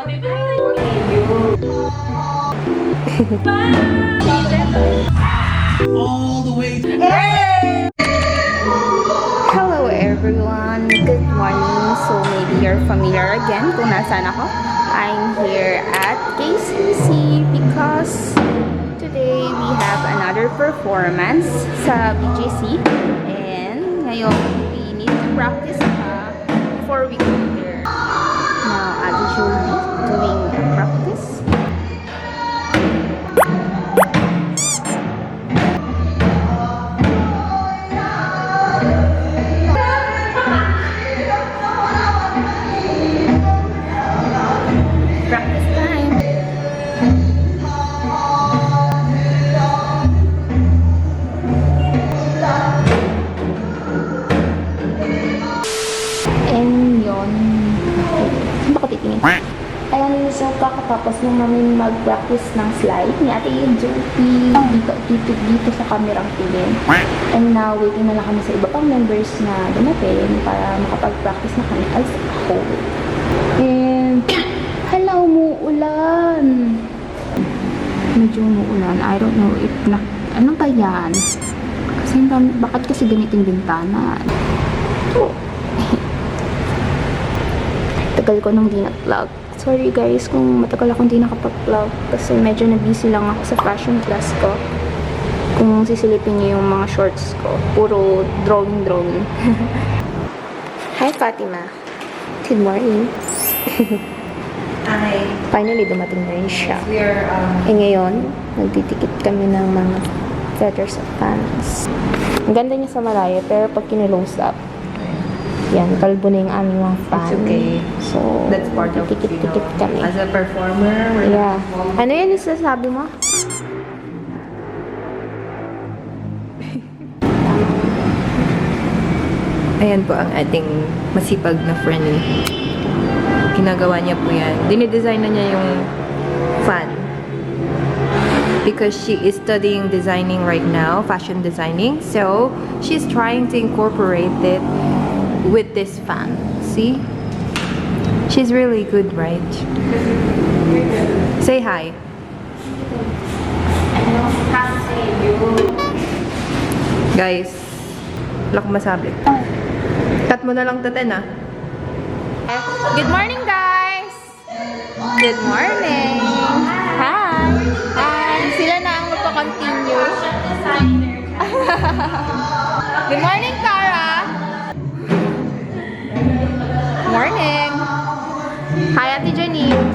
All the way. Hello everyone, good morning. So maybe you're familiar again kung nasaan ako. I'm here at KCC because today we have another performance sa BGC and ngayon we need to practice before we go there. Now Ate Julie doing a practice. Ayan, so kakatapos nung namin mag-practice ng slide ni Ate Jopi dito sa kamerang tingin. And now, waiting na lang kami sa iba pang members na dumating para makapag-practice na kami as a whole. And, hala, umuulan! Medyo umuulan. I don't know if ano ba yan? Kasi bakit kasi ganitong bintana? Tagal ko nung di nag-vlog. Sorry guys kung matagal akong di nakapag-vlog kasi medyo na-busy lang ako sa fashion class ko. Kung sisilipin niyo yung mga shorts ko, puro drawing. Hi Fatima. Good morning. Hi. Finally dumating na rin siya. We are, ngayon, nagtitikit kami ng mga feathers of fans. Ang ganda niya sa malayo pero pag kinulose up, yan, kalbo na yung aming mga fan. It's okay. So, that's part of, tikit-tikit kami. as a performer, we're Yeah. Ano yan yung sasabi mo? Ayan po ang ating masipag na friend. Ginagawa niya po yan. Dinidesign na niya yung fan. Because she is studying designing right now, fashion designing. So, she's trying to incorporate it with this fan. See? She's really good, right? Say hi. Guys, wala akong masabi. Cut mo na lang taten, ah. Good morning, guys! Good morning! Hi! Hi! Sila na ang magpa-continue. Good morning, Cara! Morning! Hi, Ate Janine!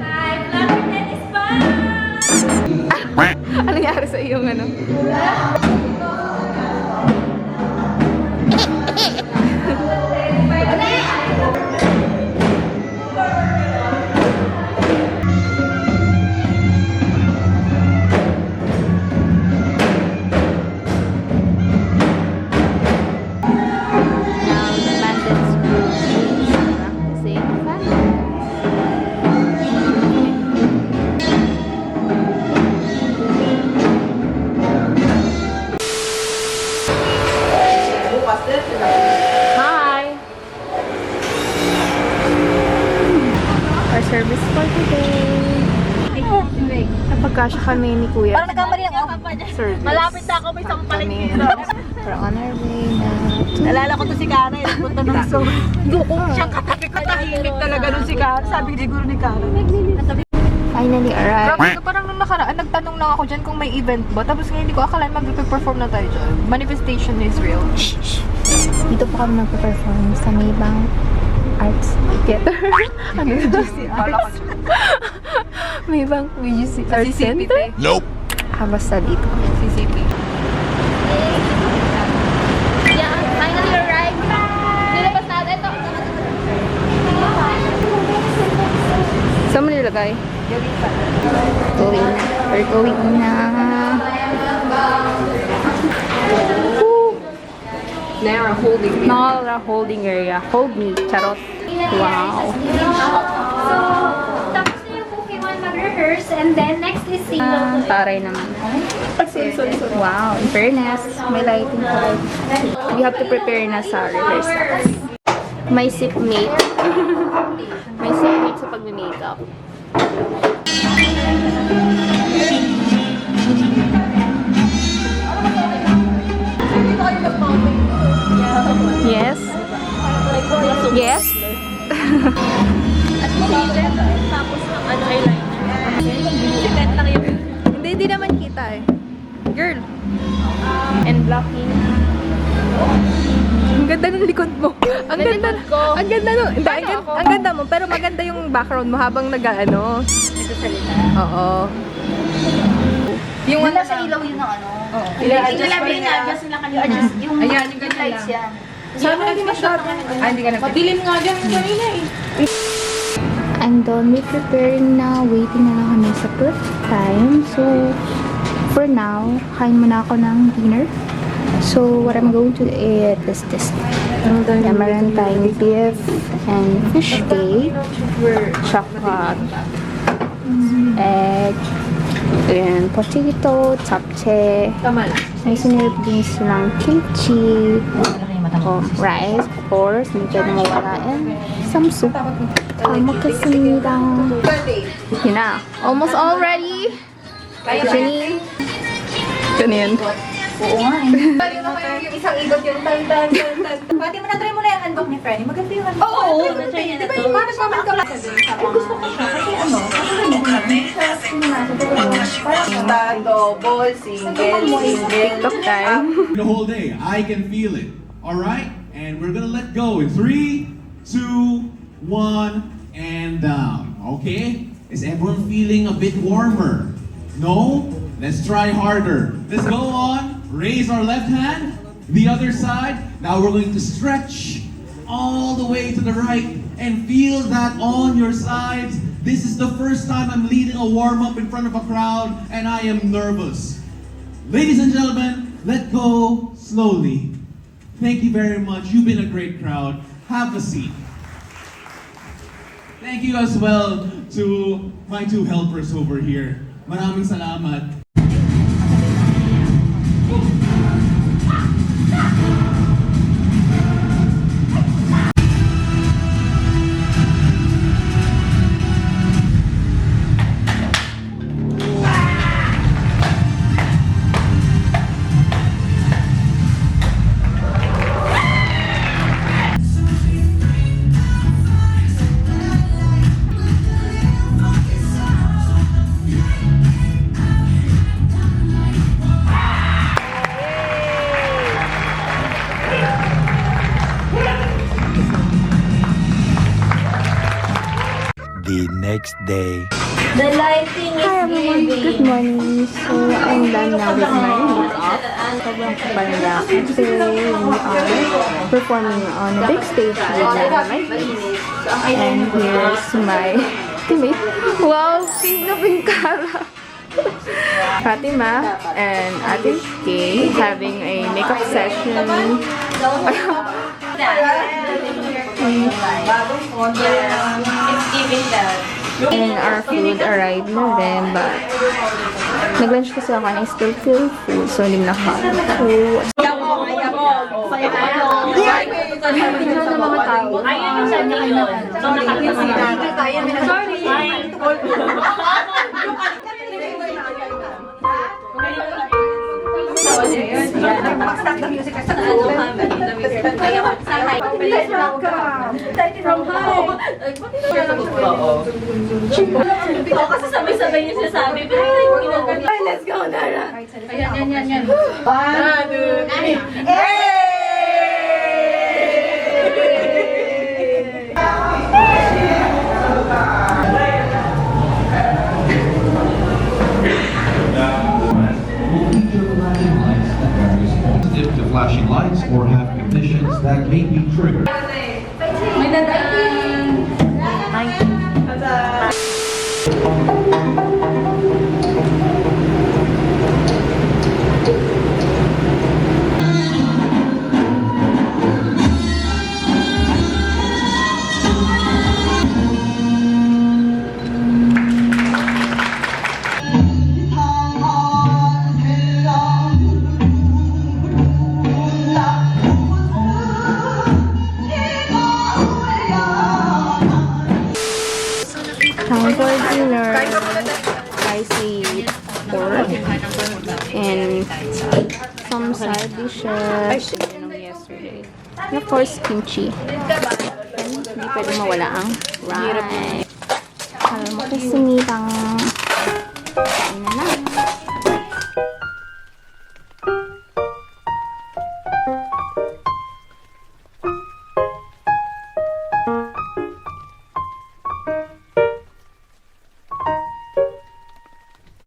Hi! Flower tennis ball! Ano nangyari sa iyong ano? Hi! Our service for today. Napagkasya kami ni Kuya. Parang nagkamali ako. Service. Malapit na ako, may isang paling dito. We're on our way na. Nalala ko to si Kara, nagpunta ng Seoul. Siyang katabi ko, tahimik talaga nun si Kara. Sabi siguro ni Kara. Finally arrived. Grabe, parang nung nakaraan, nagtanong lang ako dyan kung may event ba. Tapos ngayon hindi ko akala mag-perform na tayo dyan. Manifestation is real. Dito po kami nagpa-perform sa Maybang Arts Theater. Ano yung GC Arts? Maybang BGC Arts Center? Nope. Basta dito. CCP. Yeah, finally arrived. Nilabas natin ito. Saan mo nilagay? Going na. We're going na. Nara holding me. Nara holding area. Hold me. Charot. Wow. So, tapos na yung Pokemon mag-rehearse and then next is single. Taray naman. Wow. In fairness, may lighting pa. We have to prepare na sa rehearsal. May sipmate. May sipmate sa magme-makeup. Yes? Yes? Tapos ng ano, eyeliner. Sinet lang yun. Hindi naman kita eh. Girl. And blocking. Ang ganda ng likod mo. Ang ganda. Ang ganda no. Hindi, ang ganda mo. Pero maganda yung background mo habang nag-ano. Nagsasalita. Oo. Yung wala sa ilaw yun ng ano. Oo. I-adjust nila kanina. Yung Ayan, yung ganyan lights lang. yan. Sana hindi masyado. Hindi ka na. Madilim nga dyan kanina eh. I'm done with preparing na. Waiting na lang kami sa prep time. So, for now, kain muna ako ng dinner. So, what I'm going to eat is this. Meron tayong beef and fish cake, chocolate, egg, and potato, japchae. Tama lang. May sinilip din silang kimchi, rice, of course, hindi pwede mawala, and some soup. Magkasinida. Yun na. Almost all ready. Janine. Ganyan. Oo nga eh. Yung isang ikot yung tan. Pati mo na-try mo na yung handbook ni Frenny. Maganda yung handbook. Oo! Di ba yung parang comment ka lang? Ay, gusto ko siya. Kasi ano, parang double, single. TikTok time. The whole day. I can feel it. All right? And we're gonna let go in 3, 2, 1, and down. Okay? Is everyone feeling a bit warmer? No? Let's try harder. Let's go on. Raise our left hand. The other side. Now we're going to stretch all the way to the right and feel that on your sides. This is the first time I'm leading a warm-up in front of a crowd and I am nervous. Ladies and gentlemen, let go slowly. Thank you very much. You've been a great crowd. Have a seat. Thank you as well to my two helpers over here. Maraming salamat. The next day. The lighting is Hi everyone, good morning. So, I'm done now with my makeup. Sobrang kapal na ako. Kasi we are performing on a big stage with my face. And here's my teammate. Wow, pink na pink kara. Fatima and Ate Kay having a makeup session. And our food arrived na rin, but nag-lunch kasi ako and I still feel full, so hindi na nakakain. Tingnan ng mga tao. Ayun yung sabi yun. So, sorry. Stop the music. Kasi sabay-sabay niya sinasabi. Let's go, Nara. Yan. 1, 2, 3. Sensitive to flashing lights or have conditions that may be triggered. May dadaan. For dinner, spicy pork and some side dishes. Yesterday. And of course, kimchi. And hindi pwede mawala ang rice. Makisinilang